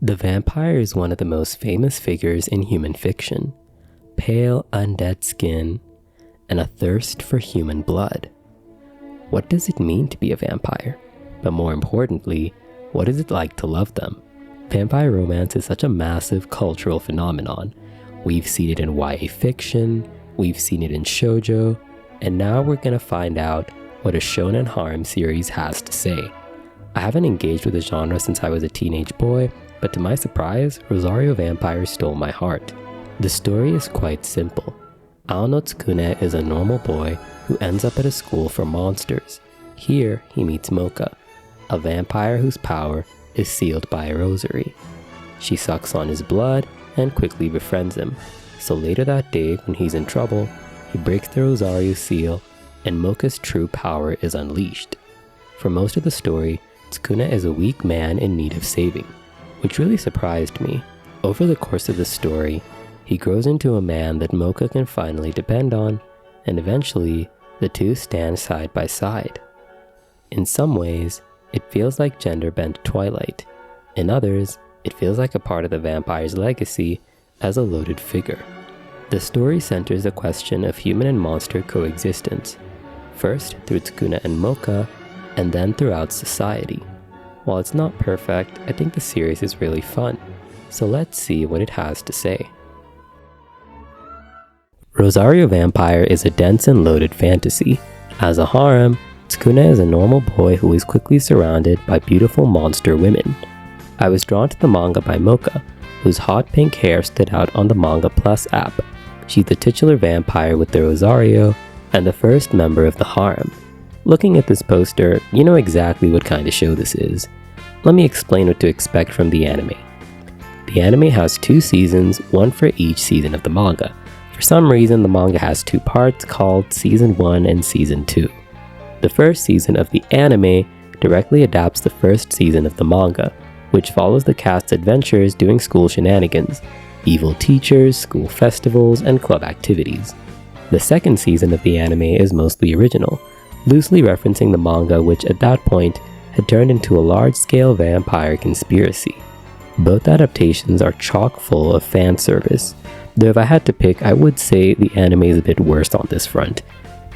The vampire is one of the most famous figures in human fiction. Pale, undead skin, and a thirst for human blood. What does it mean to be a vampire? But more importantly, what is it like to love them? Vampire romance is such a massive cultural phenomenon. We've seen it in YA fiction, we've seen it in shoujo, and now we're gonna find out what a shonen harem series has to say. I haven't engaged with the genre since I was a teenage boy, but to my surprise, Rosario Vampire stole my heart. The story is quite simple. Aono Tsukune is a normal boy who ends up at a school for monsters. Here, he meets Mocha, a vampire whose power is sealed by a rosary. She sucks on his blood and quickly befriends him. So later that day, when he's in trouble, he breaks the Rosario seal and Mocha's true power is unleashed. For most of the story, Tsukune is a weak man in need of saving, which really surprised me. Over the course of the story, he grows into a man that Mocha can finally depend on, and eventually, the two stand side by side. In some ways, it feels like gender-bent Twilight. In others, it feels like a part of the vampire's legacy as a loaded figure. The story centers the question of human and monster coexistence, first through Tsukune and Mocha, and then throughout society. While it's not perfect, I think the series is really fun, so let's see what it has to say. Rosario Vampire is a dense and loaded fantasy. As a harem, Tsukune is a normal boy who is quickly surrounded by beautiful monster women. I was drawn to the manga by Mocha, whose hot pink hair stood out on the Manga Plus app. She's the titular vampire with the Rosario and the first member of the harem. Looking at this poster, you know exactly what kind of show this is. Let me explain what to expect from the anime. The anime has 2 seasons, one for each season of the manga. For some reason, the manga has 2 parts called Season 1 and Season 2. The first season of the anime directly adapts the first season of the manga, which follows the cast's adventures doing school shenanigans, evil teachers, school festivals, and club activities. The second season of the anime is mostly original, loosely referencing the manga, which at that point had turned into a large-scale vampire conspiracy. Both adaptations are chock full of fan service, though if I had to pick, I would say the anime is a bit worse on this front.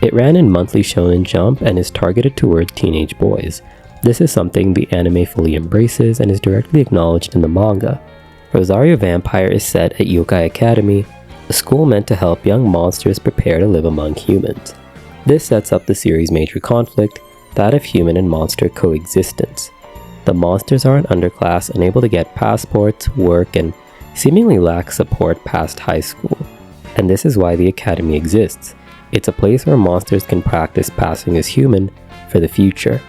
It ran in Monthly Shonen Jump and is targeted towards teenage boys. This is something the anime fully embraces and is directly acknowledged in the manga. Rosario Vampire is set at Yokai Academy, a school meant to help young monsters prepare to live among humans. This sets up the series' major conflict, that of human and monster coexistence. The monsters are an underclass unable to get passports, work, and seemingly lack support past high school. And this is why the academy exists. It's a place where monsters can practice passing as human for the future.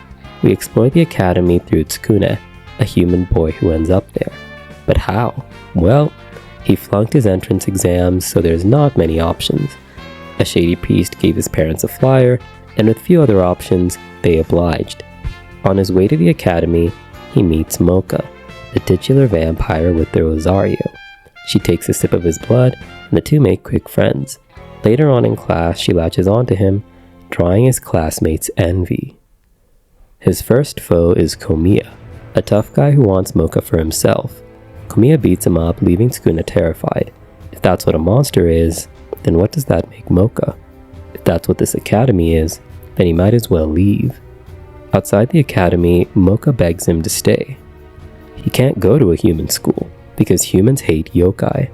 We explore the academy through Tsukune, a human boy who ends up there. But how? Well, he flunked his entrance exams, so there's not many options. A shady priest gave his parents a flyer, and with few other options, they obliged. On his way to the academy, he meets Mocha, the titular vampire with the Rosario. She takes a sip of his blood, and the two make quick friends. Later on in class, she latches onto him, drawing his classmates' envy. His first foe is Komiya, a tough guy who wants Mocha for himself. Komiya beats him up, leaving Tsukune terrified. If that's what a monster is, then what does that make Mocha? If that's what this academy is, then he might as well leave. Outside the academy, Mocha begs him to stay. He can't go to a human school, because humans hate yokai.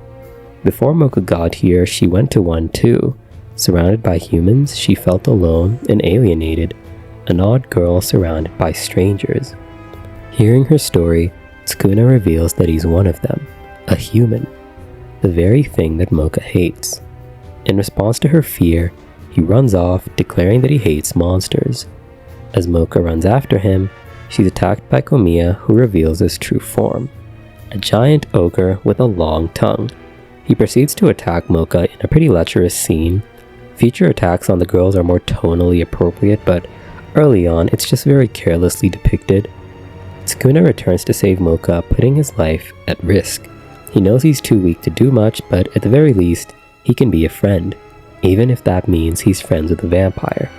Before Mocha got here, she went to one too. Surrounded by humans, she felt alone and alienated, an odd girl surrounded by strangers. Hearing her story, Tsukune reveals that he's one of them, a human, the very thing that Mocha hates. In response to her fear, he runs off, declaring that he hates monsters. As Mocha runs after him, she's attacked by Komiya, who reveals his true form, a giant ogre with a long tongue. He proceeds to attack Mocha in a pretty lecherous scene. Future attacks on the girls are more tonally appropriate, but early on, it's just very carelessly depicted. Tsukune returns to save Mocha, putting his life at risk. He knows he's too weak to do much, but at the very least, he can be a friend, even if that means he's friends with a vampire.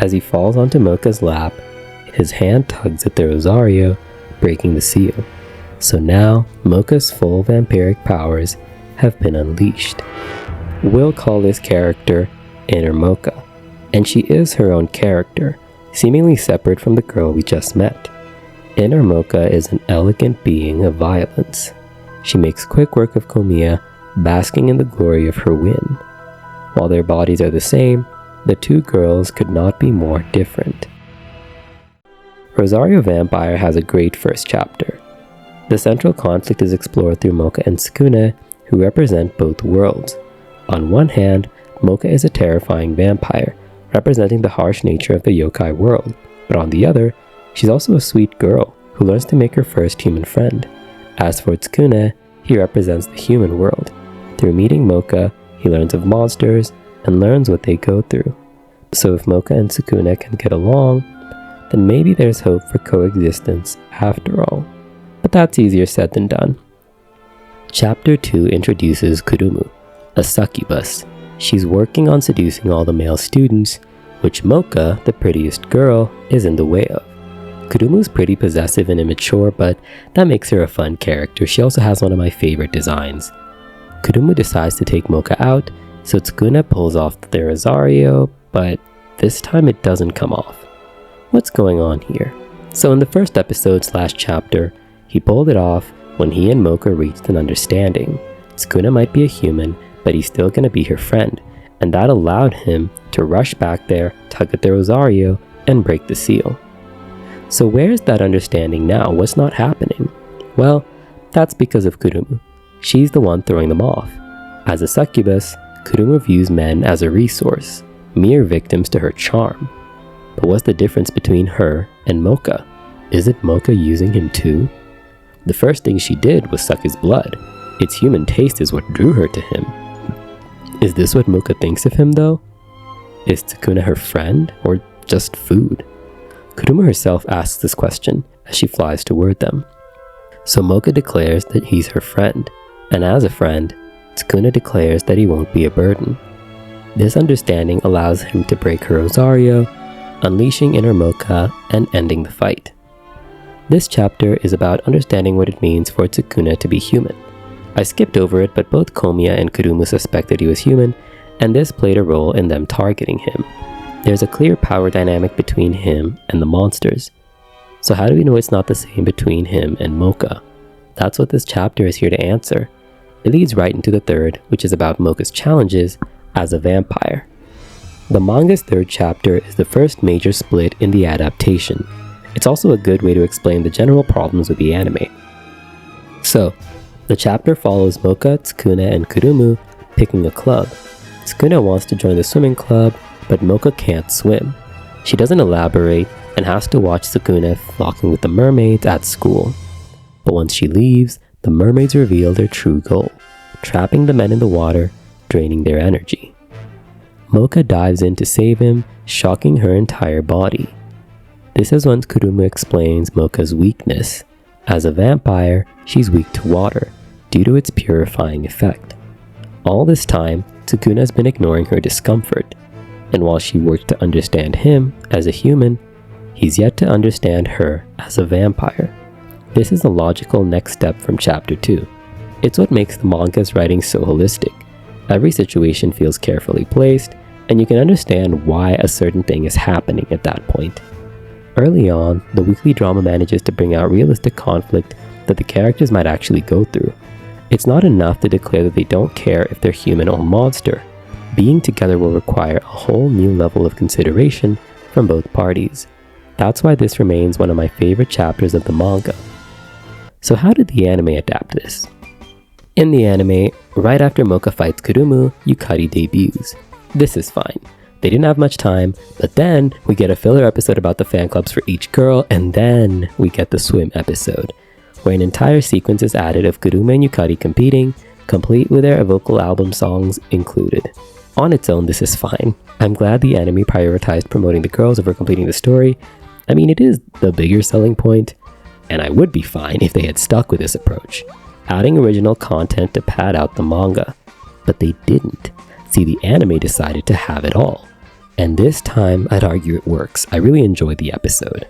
As he falls onto Mocha's lap, his hand tugs at the Rosario, breaking the seal. So now, Mocha's full vampiric powers have been unleashed. We'll call this character Inner Mocha, and she is her own character, seemingly separate from the girl we just met. Inner Mocha is an elegant being of violence. She makes quick work of Komiya, basking in the glory of her win. While their bodies are the same, the two girls could not be more different. Rosario Vampire has a great first chapter. The central conflict is explored through Mocha and Sukune, who represent both worlds. On one hand, Mocha is a terrifying vampire, representing the harsh nature of the yokai world, but on the other, she's also a sweet girl who learns to make her first human friend. As for Tsukune, he represents the human world. Through meeting Mocha, he learns of monsters and learns what they go through. So if Mocha and Tsukune can get along, then maybe there's hope for coexistence after all. But that's easier said than done. Chapter 2 introduces Kurumu, a succubus. She's working on seducing all the male students, which Mocha, the prettiest girl, is in the way of. Kurumu's pretty possessive and immature, but that makes her a fun character. She also has one of my favorite designs. Kurumu decides to take Mocha out, so Tsukune pulls off the Rosario, but this time it doesn't come off. What's going on here? So in the first episode/chapter, he pulled it off when he and Mocha reached an understanding. Tsukune might be a human, but he's still gonna be her friend, and that allowed him to rush back there, tug at the Rosario, and break the seal. So where's that understanding now? What's not happening? Well, that's because of Kurumu. She's the one throwing them off. As a succubus, Kurumu views men as a resource, mere victims to her charm. But what's the difference between her and Mocha? Isn't Mocha using him too? The first thing she did was suck his blood. Its human taste is what drew her to him. Is this what Mocha thinks of him though? Is Tsukune her friend or just food? Kurumu herself asks this question as she flies toward them. So Mocha declares that he's her friend, and as a friend, Tsukune declares that he won't be a burden. This understanding allows him to break her Rosario, unleashing Inner Mocha and ending the fight. This chapter is about understanding what it means for Tsukune to be human. I skipped over it, but both Komiya and Kurumu suspected he was human, and this played a role in them targeting him. There's a clear power dynamic between him and the monsters. So how do we know it's not the same between him and Mocha? That's what this chapter is here to answer. It leads right into the third, which is about Mocha's challenges as a vampire. The manga's third chapter is the first major split in the adaptation. It's also a good way to explain the general problems with the anime. So, the chapter follows Mocha, Tsukune, and Kurumu picking a club. Tsukune wants to join the swimming club, but Mocha can't swim. She doesn't elaborate and has to watch Tsukune flocking with the mermaids at school. But once she leaves, the mermaids reveal their true goal, trapping the men in the water, draining their energy. Mocha dives in to save him, shocking her entire body. This is when Kurumu explains Mocha's weakness. As a vampire, she's weak to water, due to its purifying effect. All this time, Tsukune has been ignoring her discomfort, and while she worked to understand him as a human, he's yet to understand her as a vampire. This is a logical next step from chapter 2. It's what makes the manga's writing so holistic. Every situation feels carefully placed, and you can understand why a certain thing is happening at that point. Early on, the weekly drama manages to bring out realistic conflict that the characters might actually go through. It's not enough to declare that they don't care if they're human or monster. Being together will require a whole new level of consideration from both parties. That's why this remains one of my favorite chapters of the manga. So how did the anime adapt this? In the anime, right after Mocha fights Kurumu, Yukari debuts. This is fine. They didn't have much time, but then we get a filler episode about the fan clubs for each girl, and then we get the swim episode, where an entire sequence is added of Kurumu and Yukari competing, complete with their vocal album songs included. On its own, this is fine. I'm glad the anime prioritized promoting the girls over completing the story. I mean, it is the bigger selling point, and I would be fine if they had stuck with this approach, adding original content to pad out the manga. But they didn't. See, the anime decided to have it all. And this time, I'd argue it works. I really enjoyed the episode.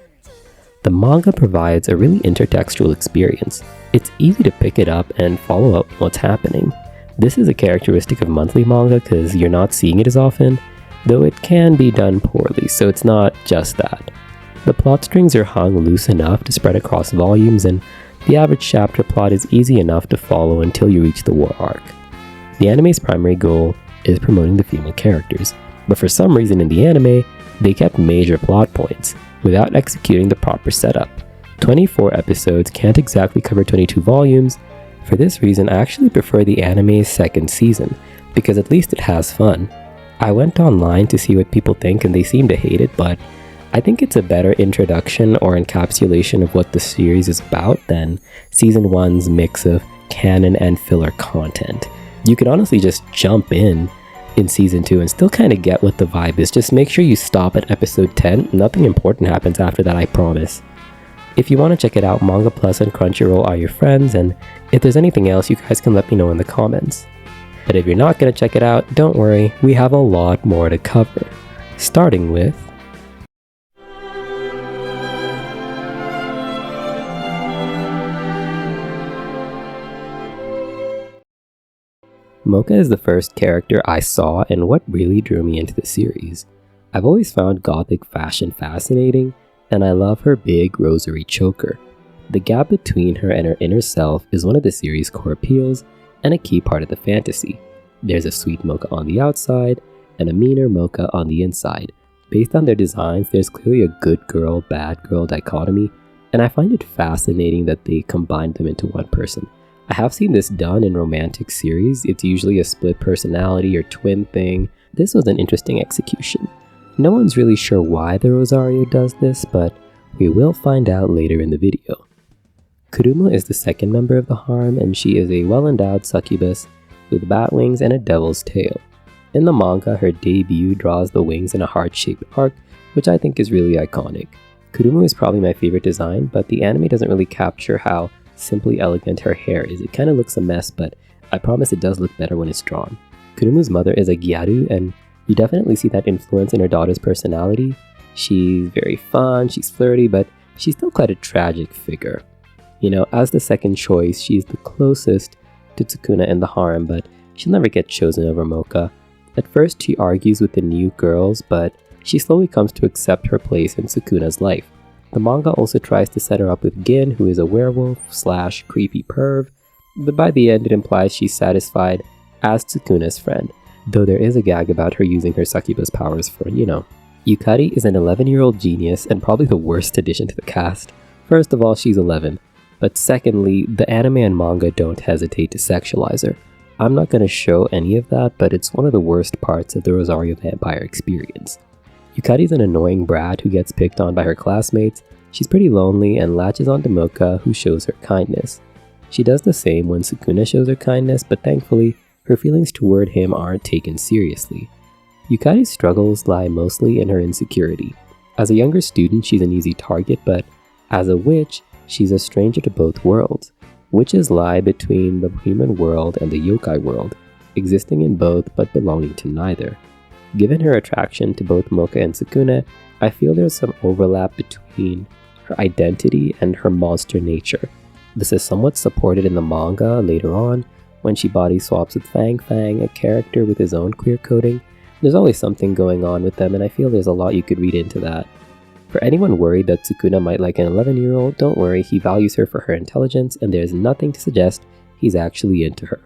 The manga provides a really intertextual experience. It's easy to pick it up and follow up what's happening. This is a characteristic of monthly manga because you're not seeing it as often, though it can be done poorly, so it's not just that. The plot strings are hung loose enough to spread across volumes, and the average chapter plot is easy enough to follow until you reach the war arc. The anime's primary goal is promoting the female characters, but for some reason in the anime, they kept major plot points without executing the proper setup. 24 episodes can't exactly cover 22 volumes. For this reason, I actually prefer the anime's second season, because at least it has fun. I went online to see what people think and they seem to hate it, but I think it's a better introduction or encapsulation of what the series is about than Season 1's mix of canon and filler content. You could honestly just jump in Season 2 and still kind of get what the vibe is. Just make sure you stop at episode 10. Nothing important happens after that, I promise. If you want to check it out, Manga Plus and Crunchyroll are your friends, and if there's anything else, you guys can let me know in the comments. But if you're not going to check it out, don't worry, we have a lot more to cover. Starting with Mocha is the first character I saw and what really drew me into the series. I've always found gothic fashion fascinating, and I love her big rosary choker. The gap between her and her inner self is one of the series' core appeals and a key part of the fantasy. There's a sweet Mocha on the outside and a meaner Mocha on the inside. Based on their designs, there's clearly a good girl, bad girl dichotomy, and I find it fascinating that they combined them into one person. I have seen this done in romantic series. It's usually a split personality or twin thing. This was an interesting execution. No one's really sure why the Rosario does this, but we will find out later in the video. Kuruma is the second member of the harem, and she is a well-endowed succubus with bat wings and a devil's tail. In the manga, her debut draws the wings in a heart-shaped arc, which I think is really iconic. Kuruma is probably my favorite design, but the anime doesn't really capture how simply elegant her hair is. It kind of looks a mess, but I promise it does look better when it's drawn. Kuruma's mother is a gyaru, and you definitely see that influence in her daughter's personality. She's very fun, she's flirty, but she's still quite a tragic figure. You know, as the second choice, she's the closest to Tsukuna in the harem, but she'll never get chosen over Mocha. At first, she argues with the new girls, but she slowly comes to accept her place in Tsukuna's life. The manga also tries to set her up with Gin, who is a werewolf/creepy perv, but by the end it implies she's satisfied as Tsukuna's friend, though there is a gag about her using her succubus powers for, Yukari is an 11-year-old genius and probably the worst addition to the cast. First of all, she's 11, but secondly, the anime and manga don't hesitate to sexualize her. I'm not going to show any of that, but it's one of the worst parts of the Rosario Vampire experience. Yukari's an annoying brat who gets picked on by her classmates. She's pretty lonely and latches onto Mocha, who shows her kindness. She does the same when Sukuna shows her kindness, but thankfully, her feelings toward him aren't taken seriously. Yukari's struggles lie mostly in her insecurity. As a younger student, she's an easy target, but as a witch, she's a stranger to both worlds. Witches lie between the human world and the yokai world, existing in both but belonging to neither. Given her attraction to both Mocha and Sukuna, I feel there's some overlap between her identity and her monster nature. This is somewhat supported in the manga later on, when she body swaps with Fang Fang, a character with his own queer coding. There's always something going on with them, and I feel there's a lot you could read into that. For anyone worried that Sukuna might like an 11-year-old, don't worry, he values her for her intelligence, and there's nothing to suggest he's actually into her.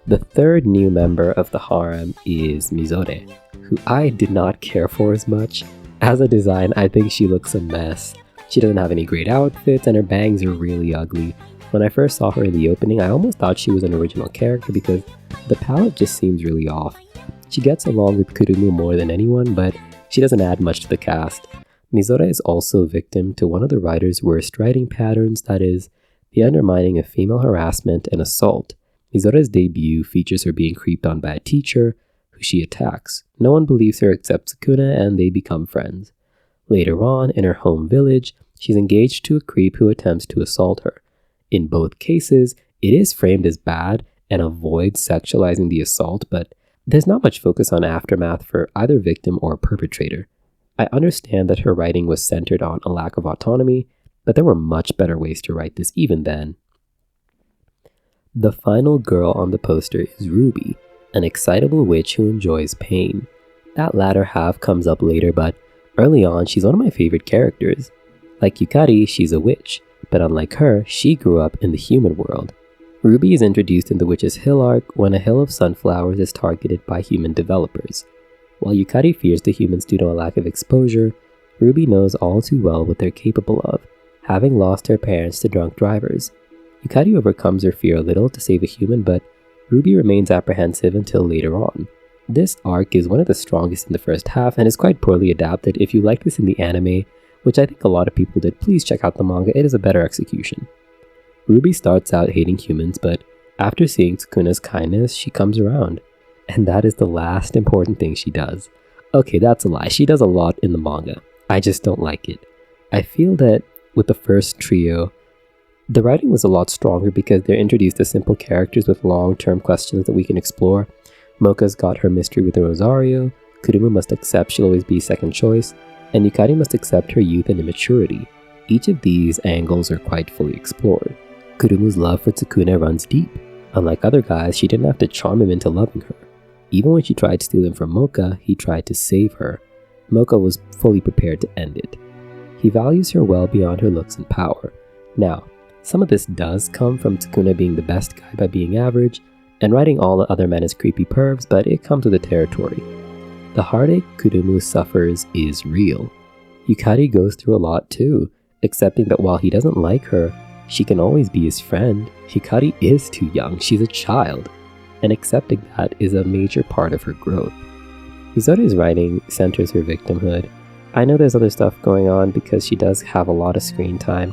The third new member of the harem is Mizore, who I did not care for as much. As a design, I think she looks a mess. She doesn't have any great outfits and her bangs are really ugly. When I first saw her in the opening, I almost thought she was an original character because the palette just seems really off. She gets along with Kurumu more than anyone, but she doesn't add much to the cast. Mizore is also a victim to one of the writer's worst writing patterns, that is, the undermining of female harassment and assault. Mizore's debut features her being creeped on by a teacher, who she attacks. No one believes her except Sukuna, and they become friends. Later on, in her home village, She's engaged to a creep who attempts to assault her. In both cases, it is framed as bad and avoids sexualizing the assault, but there's not much focus on aftermath for either victim or perpetrator. I understand that her writing was centered on a lack of autonomy, but there were much better ways to write this even then. The final girl on the poster is Ruby, an excitable witch who enjoys pain. That latter half comes up later, but early on she's one of my favorite characters. Like Yukari, she's a witch, but unlike her, she grew up in the human world. Ruby is introduced in the Witch's Hill arc when a hill of sunflowers is targeted by human developers. While Yukari fears the humans due to a lack of exposure, Ruby knows all too well what they're capable of, having lost her parents to drunk drivers. Yukari overcomes her fear a little to save a human, but Ruby remains apprehensive until later on. This arc is one of the strongest in the first half and is quite poorly adapted. If you like this in the anime, which I think a lot of people did, please check out the manga, it is a better execution. Ruby starts out hating humans, but after seeing Tsukuna's kindness, she comes around. And that is the last important thing she does. Okay, that's a lie. She does a lot in the manga. I just don't like it. I feel that with the first trio, the writing was a lot stronger because they're introduced as simple characters with long-term questions that we can explore. Mocha's got her mystery with Rosario, Kurumu must accept she'll always be second choice, and Yukari must accept her youth and immaturity. Each of these angles are quite fully explored. Kurumu's love for Tsukuna runs deep. Unlike other guys, she didn't have to charm him into loving her. Even when she tried to steal him from Mocha, he tried to save her. Mocha was fully prepared to end it. He values her well beyond her looks and power. Now, some of this does come from Tsukuna being the best guy by being average, and writing all the other men as creepy pervs, but it comes with the territory. The heartache Kurumu suffers is real. Yukari goes through a lot too, accepting that while he doesn't like her, she can always be his friend. Yukari is too young, she's a child, and accepting that is a major part of her growth. Isoru's writing centers her victimhood. I know there's other stuff going on because she does have a lot of screen time.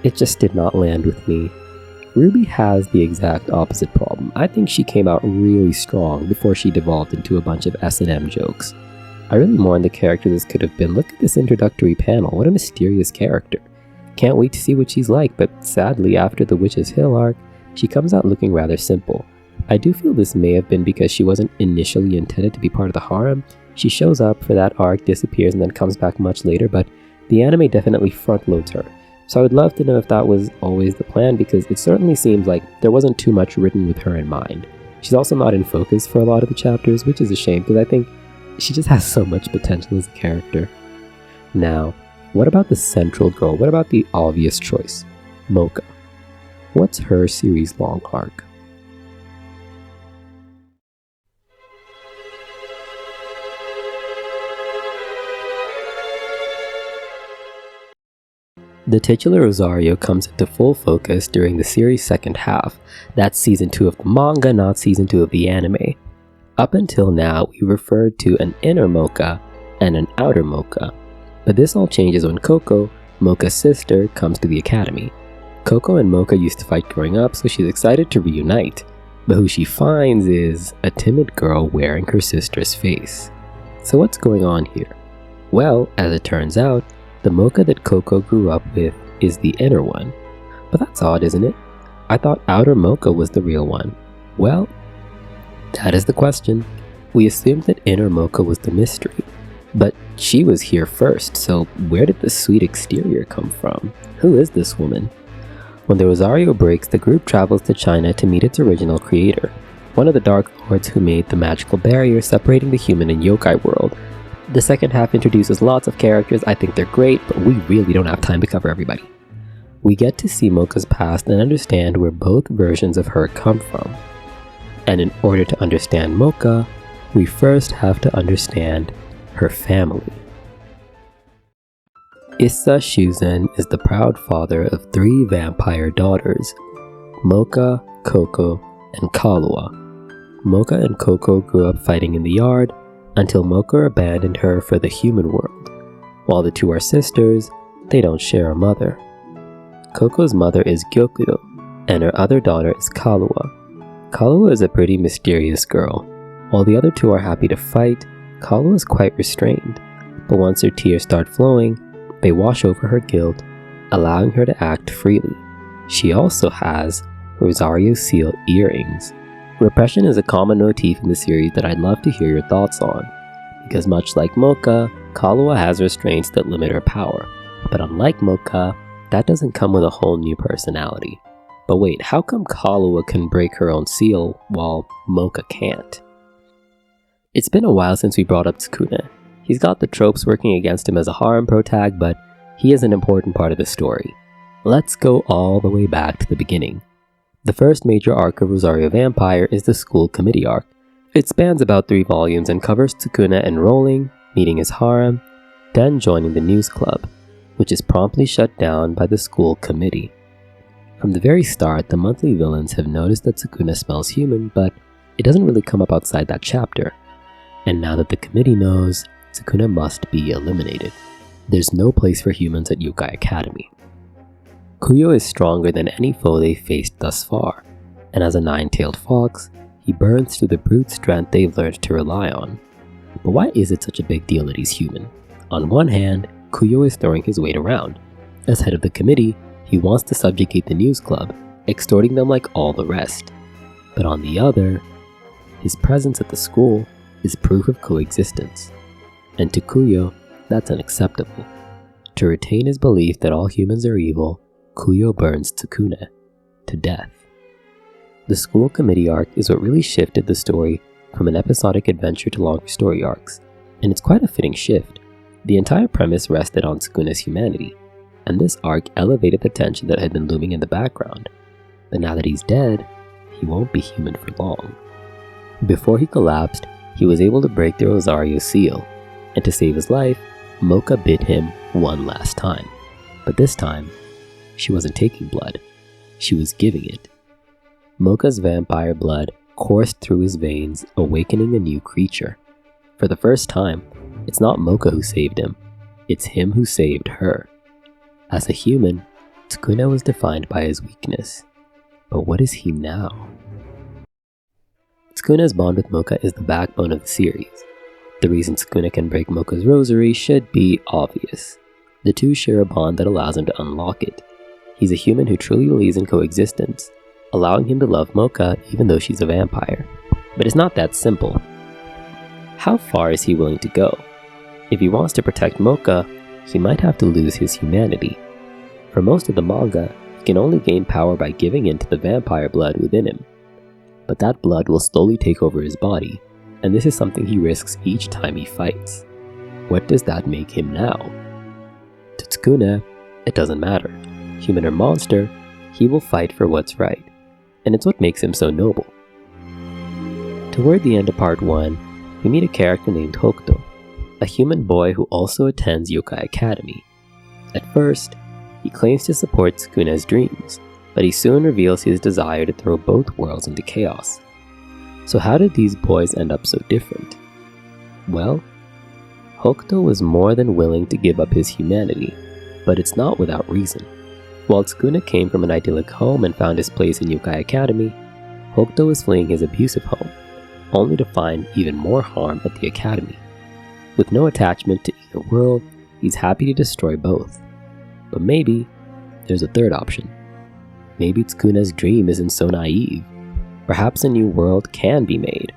It just did not land with me. Ruby has the exact opposite problem. I think she came out really strong before she devolved into a bunch of S&M jokes. I really mourn the character this could have been. Look at this introductory panel, what a mysterious character. Can't wait to see what she's like, but sadly after the Witch's Hill arc, she comes out looking rather simple. I do feel this may have been because she wasn't initially intended to be part of the harem. She shows up for that arc, disappears, and then comes back much later, but the anime definitely front-loads her. So I would love to know if that was always the plan, because it certainly seems like there wasn't too much written with her in mind. She's also not in focus for a lot of the chapters, which is a shame because I think she just has so much potential as a character. Now, what about the central girl? What about the obvious choice? Mocha. What's her series-long arc? The titular Rosario comes into full focus during the series' second half. That's season 2 of the manga, not season 2 of the anime. Up until now, we referred to an inner Mocha and an outer Mocha. But this all changes when Coco, Mocha's sister, comes to the academy. Coco and Mocha used to fight growing up, so she's excited to reunite. But who she finds is a timid girl wearing her sister's face. So what's going on here? Well, as it turns out, the Mocha that Coco grew up with is the inner one. But that's odd, isn't it? I thought outer Mocha was the real one. Well, that is the question. We assumed that inner Mocha was the mystery. But she was here first, so where did the sweet exterior come from? Who is this woman? When the Rosario breaks, the group travels to China to meet its original creator, one of the Dark Lords who made the magical barrier separating the human and yokai world. The second half introduces lots of characters. I think they're great, but we really don't have time to cover everybody. We get to see Mocha's past and understand where both versions of her come from. And in order to understand Mocha, we first have to understand her family. Issa Shuzen is the proud father of 3 vampire daughters, Mocha, Coco, and Kahlua. Mocha and Coco grew up fighting in the yard until Mocha abandoned her for the human world. While the 2 are sisters, they don't share a mother. Coco's mother is Gyokuro, and her other daughter is Kahlua. Kahlua is a pretty mysterious girl. While the other 2 are happy to fight, Kahlua is quite restrained, but once her tears start flowing, They wash over her guilt, allowing her to act freely. She also has Rosario seal earrings. Repression is a common motif in the series that I'd love to hear your thoughts on, because much like Mocha, Kaluwa has restraints that limit her power. But unlike Mocha, that doesn't come with a whole new personality. But wait, how come Kaluwa can break her own seal while Mocha can't? It's been a while since we brought up Tsukune. He's got the tropes working against him as a harem protag, but he is an important part of the story. Let's go all the way back to the beginning. The first major arc of Rosario Vampire is the school committee arc. It spans about 3 volumes and covers Tsukune enrolling, meeting his harem, then joining the news club, which is promptly shut down by the school committee. From the very start, the monthly villains have noticed that Tsukune smells human, but it doesn't really come up outside that chapter. And now that the committee knows, Tsukune must be eliminated. There's no place for humans at Yokai Academy. Kuyo is stronger than any foe they've faced thus far, and as a 9-tailed fox, he burns through the brute strength they've learned to rely on. But why is it such a big deal that he's human? On one hand, Kuyo is throwing his weight around. As head of the committee, he wants to subjugate the news club, extorting them like all the rest. But on the other, his presence at the school is proof of coexistence. And to Kuyo, that's unacceptable. To retain his belief that all humans are evil, Kuyo burns Tsukune to death. The school committee arc is what really shifted the story from an episodic adventure to longer story arcs, and it's quite a fitting shift. The entire premise rested on Tsukune's humanity, and this arc elevated the tension that had been looming in the background. But now that he's dead, he won't be human for long. Before he collapsed, he was able to break the Rosario seal, and to save his life, Mocha bit him one last time. But this time, she wasn't taking blood, she was giving it. Mocha's vampire blood coursed through his veins, awakening a new creature. For the first time, it's not Mocha who saved him, it's him who saved her. As a human, Tsukune was defined by his weakness. But what is he now? Tsukune's bond with Mocha is the backbone of the series. The reason Tsukune can break Mocha's rosary should be obvious. The two share a bond that allows him to unlock it. He's a human who truly believes in coexistence, allowing him to love Mocha even though she's a vampire. But it's not that simple. How far is he willing to go? If he wants to protect Mocha, he might have to lose his humanity. For most of the manga, he can only gain power by giving in to the vampire blood within him. But that blood will slowly take over his body, and this is something he risks each time he fights. What does that make him now? To Tsukune, it doesn't matter. Human or monster, he will fight for what's right, and it's what makes him so noble. Toward the end of part 1, we meet a character named Hokuto, a human boy who also attends Yokai Academy. At first, he claims to support Tsukune's dreams, but he soon reveals his desire to throw both worlds into chaos. So how did these boys end up so different? Well, Hokuto was more than willing to give up his humanity, but it's not without reason. While Tsukune came from an idyllic home and found his place in Yokai Academy, Hokuto was fleeing his abusive home, only to find even more harm at the academy. With no attachment to either world, he's happy to destroy both. But maybe there's a third option. Maybe Tsukune's dream isn't so naive. Perhaps a new world can be made,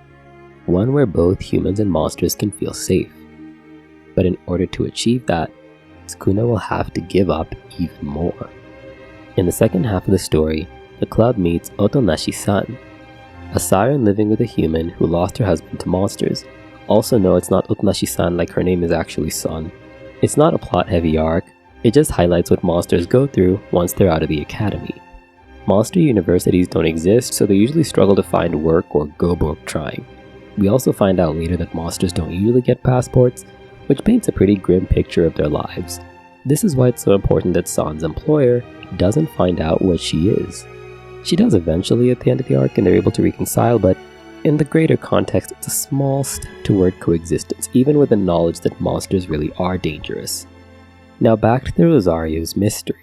one where both humans and monsters can feel safe. But in order to achieve that, Tsukune will have to give up even more. In the second half of the story, the club meets Otonashi-san, a siren living with a human who lost her husband to monsters. Also no, it's not Otonashi-san like her name is actually Son. It's not a plot-heavy arc, it just highlights what monsters go through once they're out of the academy. Monster universities don't exist, so they usually struggle to find work or go broke trying. We also find out later that monsters don't usually get passports, which paints a pretty grim picture of their lives. This is why it's so important that San's employer doesn't find out what she is. She does eventually at the end of the arc and they're able to reconcile, but in the greater context, it's a small step toward coexistence, even with the knowledge that monsters really are dangerous. Now back to the Rosario's mystery.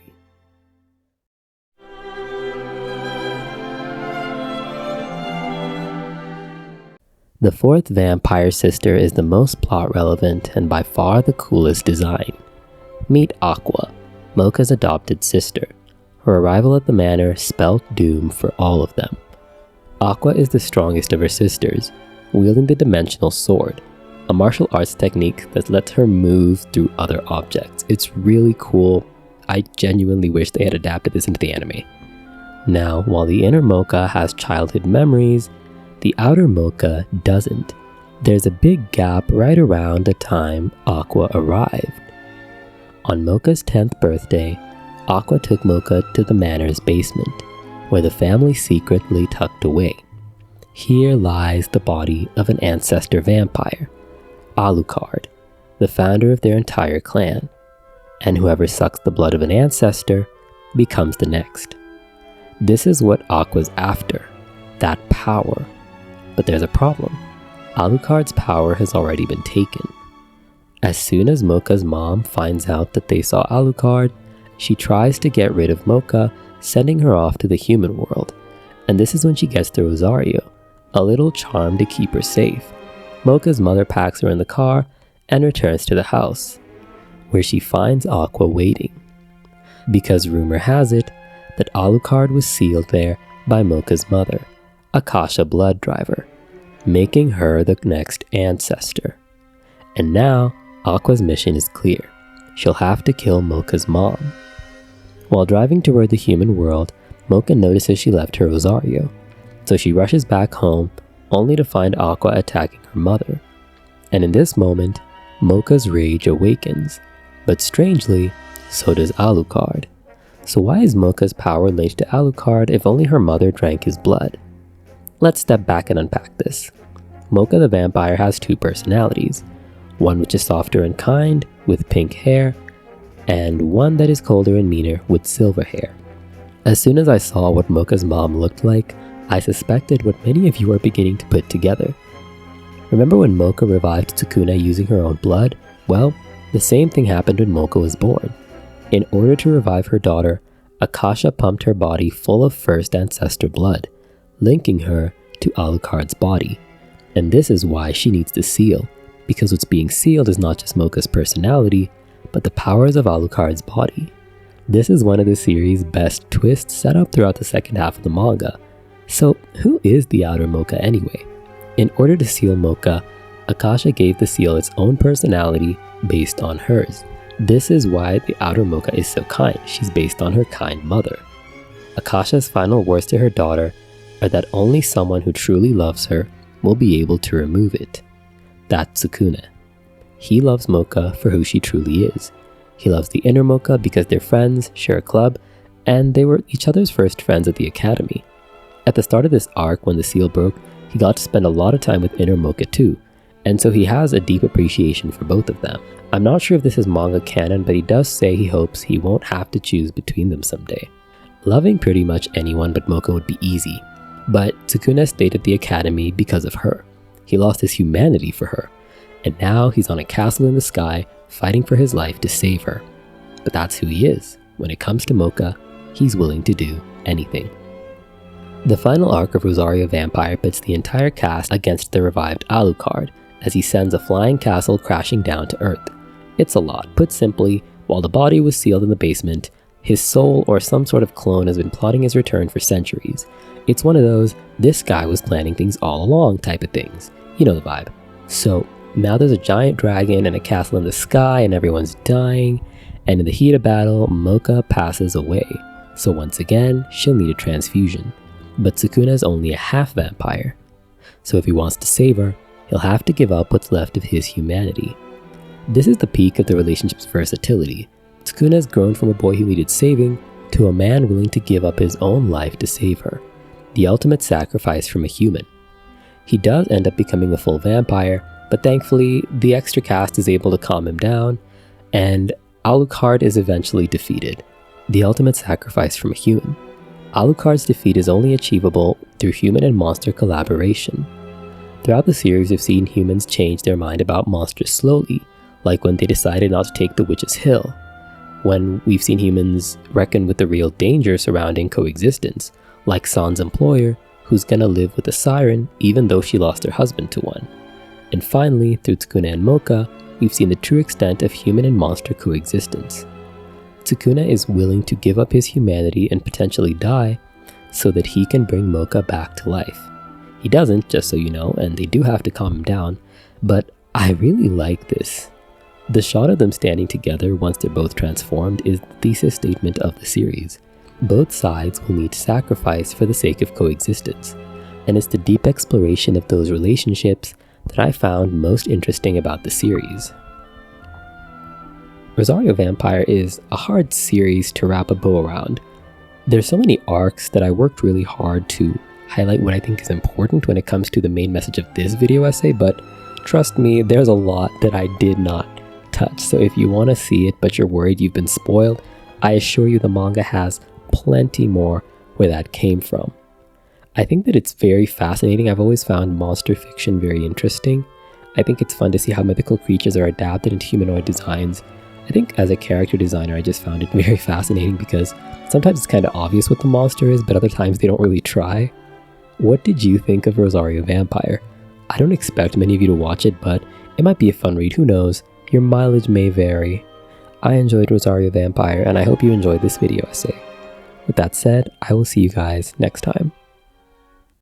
The fourth vampire sister is the most plot relevant and by far the coolest design. Meet Aqua, Mocha's adopted sister. Her arrival at the manor spelled doom for all of them. Aqua is the strongest of her sisters, wielding the dimensional sword, a martial arts technique that lets her move through other objects. It's really cool. I genuinely wish they had adapted this into the anime. Now, while the inner Mocha has childhood memories, the outer Mocha doesn't. There's a big gap right around the time Aqua arrived. On Mocha's 10th birthday, Aqua took Mocha to the manor's basement, where the family secretly tucked away. Here lies the body of an ancestor vampire, Alucard, the founder of their entire clan, and whoever sucks the blood of an ancestor becomes the next. This is what Aqua's after, that power. But there's a problem. Alucard's power has already been taken. As soon as Mocha's mom finds out that they saw Alucard, she tries to get rid of Mocha, sending her off to the human world. And this is when she gets to Rosario, a little charm to keep her safe. Mocha's mother packs her in the car and returns to the house, where she finds Aqua waiting. Because rumor has it that Alucard was sealed there by Mocha's mother, Akasha Blood Driver, making her the next ancestor. And now, Aqua's mission is clear. She'll have to kill Mocha's mom. While driving toward the human world, Mocha notices she left her Rosario, so she rushes back home, only to find Aqua attacking her mother. And in this moment, Mocha's rage awakens, but strangely, so does Alucard. So why is Mocha's power linked to Alucard if only her mother drank his blood? Let's step back and unpack this. Mocha the vampire has two personalities, one which is softer and kind, with pink hair, and one that is colder and meaner, with silver hair. As soon as I saw what Mocha's mom looked like, I suspected what many of you are beginning to put together. Remember when Mocha revived Sukuna using her own blood? Well, the same thing happened when Mocha was born. In order to revive her daughter, Akasha pumped her body full of first ancestor blood, linking her to Alucard's body. And this is why she needs the seal, because what's being sealed is not just Mocha's personality, but the powers of Alucard's body. This is one of the series' best twists set up throughout the second half of the manga. So who is the outer Mocha anyway? In order to seal Mocha, Akasha gave the seal its own personality based on hers. This is why the outer Mocha is so kind. She's based on her kind mother. Akasha's final words to her daughter are that only someone who truly loves her will be able to remove it. That's Sukuna. He loves Mocha for who she truly is. He loves the inner Mocha because they're friends, share a club, and they were each other's first friends at the academy. At the start of this arc, when the seal broke, he got to spend a lot of time with inner Mocha too, and so he has a deep appreciation for both of them. I'm not sure if this is manga canon, but he does say he hopes he won't have to choose between them someday. Loving pretty much anyone but Mocha would be easy, but Sukuna stayed at the academy because of her. He lost his humanity for her, and now he's on a castle in the sky fighting for his life to save her. But that's who he is. When it comes to Mocha, he's willing to do anything. The final arc of Rosario Vampire pits the entire cast against the revived Alucard as he sends a flying castle crashing down to Earth. It's a lot. Put simply, while the body was sealed in the basement, his soul or some sort of clone has been plotting his return for centuries. It's one of those, this guy was planning things all along type of things. You know the vibe. So now there's a giant dragon and a castle in the sky and everyone's dying, and in the heat of battle, Mocha passes away. So once again, she'll need a transfusion. But Sukuna is only a half vampire. So if he wants to save her, he'll have to give up what's left of his humanity. This is the peak of the relationship's versatility. Sukuna has grown from a boy who needed saving to a man willing to give up his own life to save her. The ultimate sacrifice from a human. He does end up becoming a full vampire, but thankfully the extra cast is able to calm him down, and Alucard is eventually defeated. The ultimate sacrifice from a human. Alucard's defeat is only achievable through human and monster collaboration. Throughout the series, we've seen humans change their mind about monsters slowly, like when they decided not to take the Witch's Hill. When we've seen humans reckon with the real danger surrounding coexistence, like San's employer, who's gonna live with a siren even though she lost her husband to one. And finally, through Sukuna and Mocha, we've seen the true extent of human and monster coexistence. Sukuna is willing to give up his humanity and potentially die so that he can bring Mocha back to life. He doesn't, just so you know, and they do have to calm him down, but I really like this. The shot of them standing together once they're both transformed is the thesis statement of the series. Both sides will need sacrifice for the sake of coexistence, and it's the deep exploration of those relationships that I found most interesting about the series. Rosario Vampire is a hard series to wrap a bow around. There's so many arcs that I worked really hard to highlight what I think is important when it comes to the main message of this video essay, but trust me, there's a lot that I did not touch. So if you want to see it but you're worried you've been spoiled, I assure you the manga has plenty more where that came from. I think that it's very fascinating. I've always found monster fiction very interesting. I think it's fun to see how mythical creatures are adapted into humanoid designs. I think as a character designer, I just found it very fascinating because sometimes it's kind of obvious what the monster is, but other times they don't really try. What did you think of Rosario Vampire? I don't expect many of you to watch it, but it might be a fun read, who knows? Your mileage may vary. I enjoyed Rosario Vampire, and I hope you enjoyed this video essay. With that said, I will see you guys next time.